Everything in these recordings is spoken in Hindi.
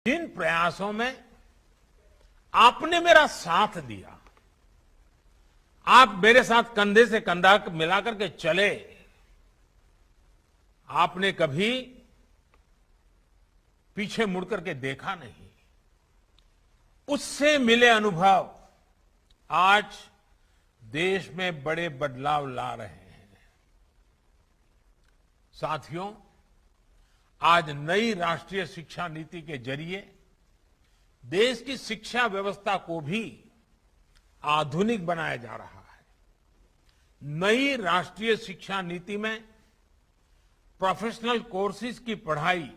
जिन प्रयासों में आपने मेरा साथ दिया, आप मेरे साथ कंधे से कंधा मिलाकर के चले, आपने कभी पीछे मुड़कर के देखा नहीं। उससे मिले अनुभव आज देश में बड़े बदलाव ला रहे हैं। साथियों, आज नई राष्ट्रीय शिक्षा नीति के जरिए देश की शिक्षा व्यवस्था को भी आधुनिक बनाया जा रहा है। नई राष्ट्रीय शिक्षा नीति में प्रोफेशनल कोर्सेज की पढ़ाई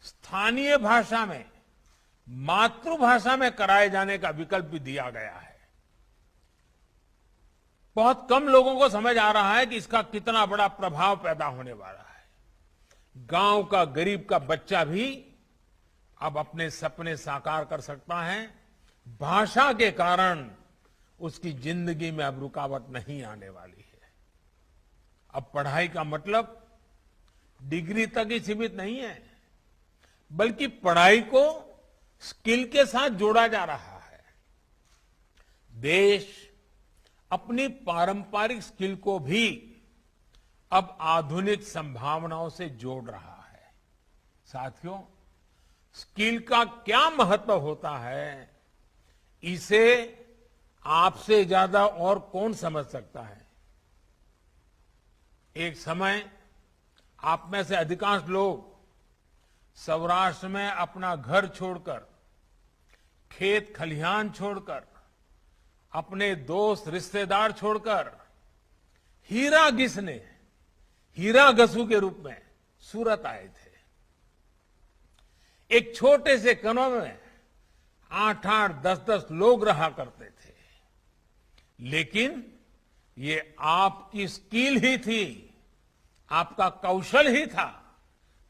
स्थानीय भाषा में, मातृभाषा में कराए जाने का विकल्प भी दिया गया है। बहुत कम लोगों को समझ आ रहा है कि इसका कितना बड़ा प्रभाव पैदा होने वाला है। गांव का गरीब का बच्चा भी अब अपने सपने साकार कर सकता है। भाषा के कारण उसकी जिंदगी में अब रुकावट नहीं आने वाली है। अब पढ़ाई का मतलब डिग्री तक ही सीमित नहीं है, बल्कि पढ़ाई को स्किल के साथ जोड़ा जा रहा है। देश अपनी पारंपरिक स्किल को भी अब आधुनिक संभावनाओं से जोड़ रहा है। साथियों, स्किल का क्या महत्व होता है, इसे आपसे ज्यादा और कौन समझ सकता है। एक समय आप में से अधिकांश लोग सौराष्ट्र में अपना घर छोड़कर, खेत खलिहान छोड़कर, अपने दोस्त रिश्तेदार छोड़कर हीरा घिसने, हीरा घसू के रूप में सूरत आए थे। एक छोटे से कमरे में 8-8, 10-10 लोग रहा करते थे, लेकिन ये आपकी स्किल ही थी, आपका कौशल ही था,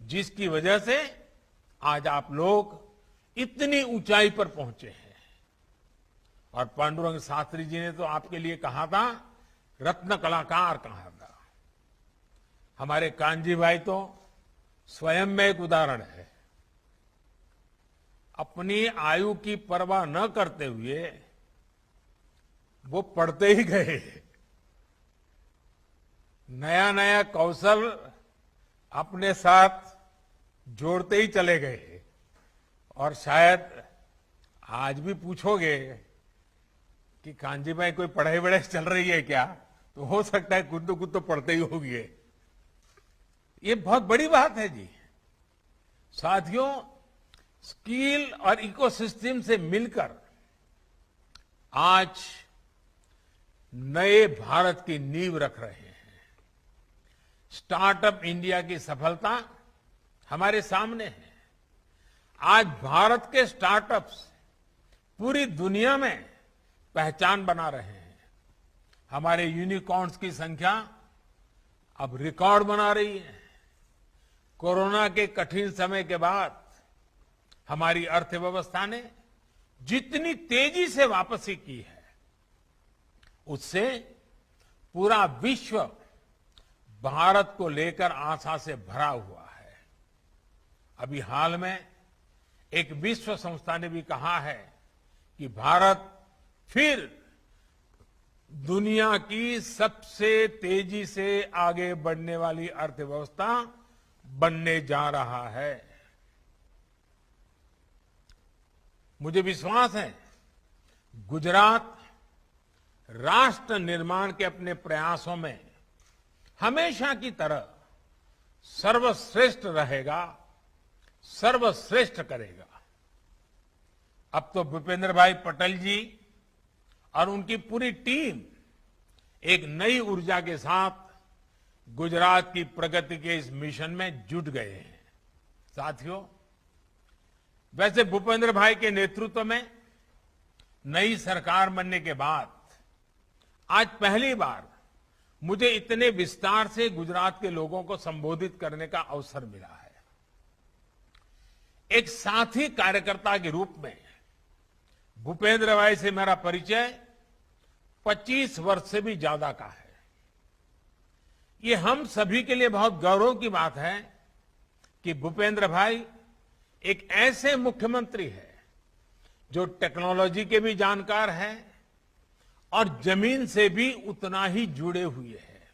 जिसकी वजह से आज आप लोग इतनी ऊंचाई पर पहुंचे हैं। और पांडुरंग शास्त्री जी ने तो आपके लिए कहा था, रत्न कलाकार कहा था। हमारे कान्जी भाई तो स्वयं में एक उदाहरण है। अपनी आयु की परवाह न करते हुए वो पढ़ते ही गए, नया नया कौशल अपने साथ जोड़ते ही चले गए। और शायद आज भी पूछोगे कि कांजी भाई कोई पढ़ाई वढ़ाई चल रही है क्या, तो हो सकता है कुछ तो पढ़ते ही होंगे। ये बहुत बड़ी बात है जी। साथियों, स्किल और इकोसिस्टम से मिलकर आज नए भारत की नींव रख रहे हैं। स्टार्टअप इंडिया की सफलता हमारे सामने है। आज भारत के स्टार्टअप्स पूरी दुनिया में पहचान बना रहे हैं। हमारे यूनिकॉर्न्स की संख्या अब रिकॉर्ड बना रही है। कोरोना के कठिन समय के बाद हमारी अर्थव्यवस्था ने जितनी तेजी से वापसी की है, उससे पूरा विश्व भारत को लेकर आशा से भरा हुआ है। अभी हाल में एक विश्व संस्था ने भी कहा है कि भारत फिर दुनिया की सबसे तेजी से आगे बढ़ने वाली अर्थव्यवस्था बनने जा रहा है। मुझे विश्वास है, गुजरात राष्ट्र निर्माण के अपने प्रयासों में हमेशा की तरह सर्वश्रेष्ठ रहेगा, सर्वश्रेष्ठ करेगा। अब तो भूपेंद्र भाई पटेल जी और उनकी पूरी टीम एक नई ऊर्जा के साथ गुजरात की प्रगति के इस मिशन में जुट गए हैं। साथियों, वैसे भूपेंद्र भाई के नेतृत्व में नई सरकार बनने के बाद आज पहली बार मुझे इतने विस्तार से गुजरात के लोगों को संबोधित करने का अवसर मिला है। एक साथी कार्यकर्ता के रूप में भूपेंद्र भाई से मेरा परिचय 25 वर्ष से भी ज्यादा का है। ये हम सभी के लिए बहुत गौरव की बात है कि भूपेंद्र भाई एक ऐसे मुख्यमंत्री है जो टेक्नोलॉजी के भी जानकार है और जमीन से भी उतना ही जुड़े हुए हैं।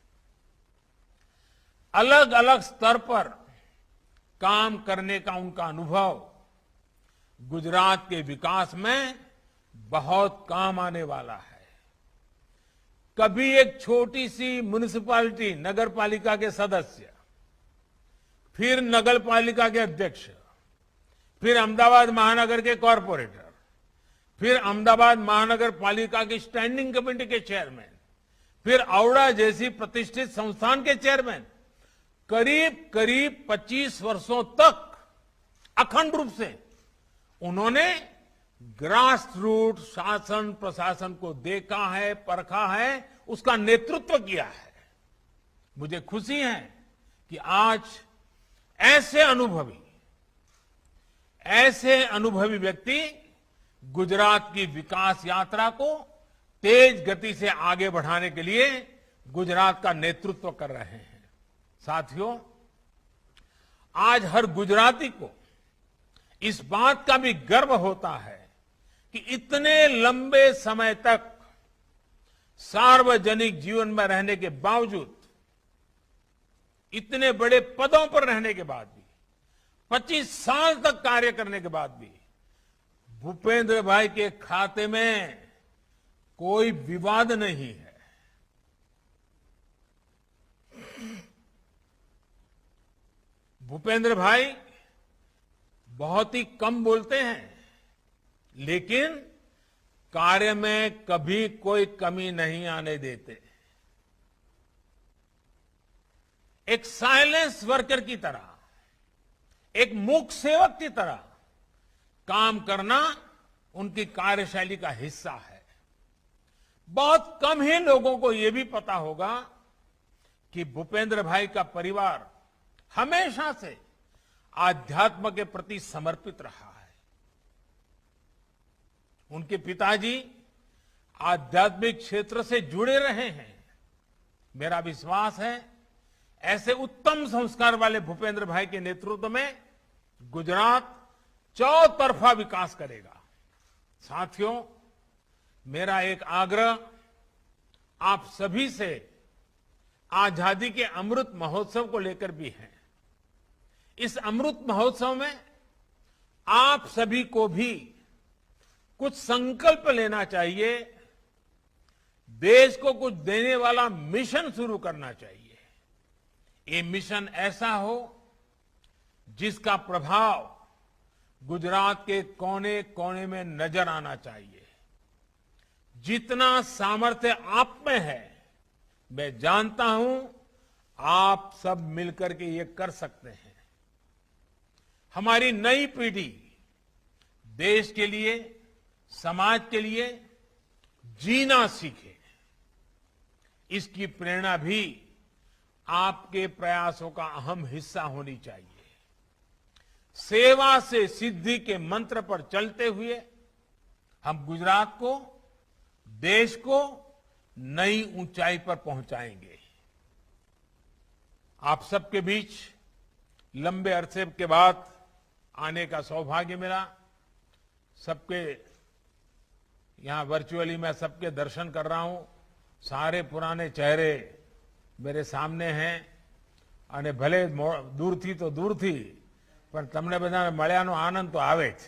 अलग अलग स्तर पर काम करने का उनका अनुभव गुजरात के विकास में बहुत काम आने वाला है। कभी एक छोटी सी म्युनिसिपैलिटी नगर पालिका के सदस्य, फिर नगर पालिका के अध्यक्ष, फिर अहमदाबाद महानगर के कॉरपोरेटर, फिर अहमदाबाद महानगर पालिका की स्टैंडिंग कमेटी के चेयरमैन, फिर औड़ा जैसी प्रतिष्ठित संस्थान के चेयरमैन, करीब करीब 25 वर्षों तक अखंड रूप से उन्होंने ग्रास रूट शासन प्रशासन को देखा है, परखा है, उसका नेतृत्व किया है। मुझे खुशी है कि आज ऐसे अनुभवी व्यक्ति गुजरात की विकास यात्रा को तेज गति से आगे बढ़ाने के लिए गुजरात का नेतृत्व कर रहे हैं। साथियों, आज हर गुजराती को इस बात का भी गर्व होता है कि इतने लंबे समय तक सार्वजनिक जीवन में रहने के बावजूद, इतने बड़े पदों पर रहने के बाद भी, 25 साल तक कार्य करने के बाद भी भूपेंद्र भाई के खाते में कोई विवाद नहीं है। भूपेंद्र भाई बहुत ही कम बोलते हैं, लेकिन कार्य में कभी कोई कमी नहीं आने देते। एक साइलेंस वर्कर की तरह, एक मूक सेवक की तरह काम करना उनकी कार्यशैली का हिस्सा है। बहुत कम ही लोगों को यह भी पता होगा कि भूपेंद्र भाई का परिवार हमेशा से आध्यात्म के प्रति समर्पित रहा है। उनके पिताजी आध्यात्मिक क्षेत्र से जुड़े रहे हैं। मेरा विश्वास है ऐसे उत्तम संस्कार वाले भूपेंद्र भाई के नेतृत्व में गुजरात चौतरफा विकास करेगा। साथियों, मेरा एक आग्रह आप सभी से आजादी के अमृत महोत्सव को लेकर भी है। इस अमृत महोत्सव में आप सभी को भी कुछ संकल्प लेना चाहिए, देश को कुछ देने वाला मिशन शुरू करना चाहिए। ये मिशन ऐसा हो जिसका प्रभाव गुजरात के कोने कोने में नजर आना चाहिए। जितना सामर्थ्य आप में है, मैं जानता हूं आप सब मिलकर के ये कर सकते हैं। हमारी नई पीढ़ी देश के लिए, समाज के लिए जीना सीखे, इसकी प्रेरणा भी आपके प्रयासों का अहम हिस्सा होनी चाहिए। सेवा से सिद्धि के मंत्र पर चलते हुए हम गुजरात को, देश को नई ऊंचाई पर पहुंचाएंगे। आप सबके बीच लंबे अरसे के बाद आने का सौभाग्य मिला। सबके यहां वर्चुअली मैं सबके दर्शन कर रहा हूं। सारे पुराने चेहरे मेरे सामने हैं અને ભલે દૂરથી તો દૂરથી પણ તમને બધાને મળ્યાનો આનંદ તો આવે જ।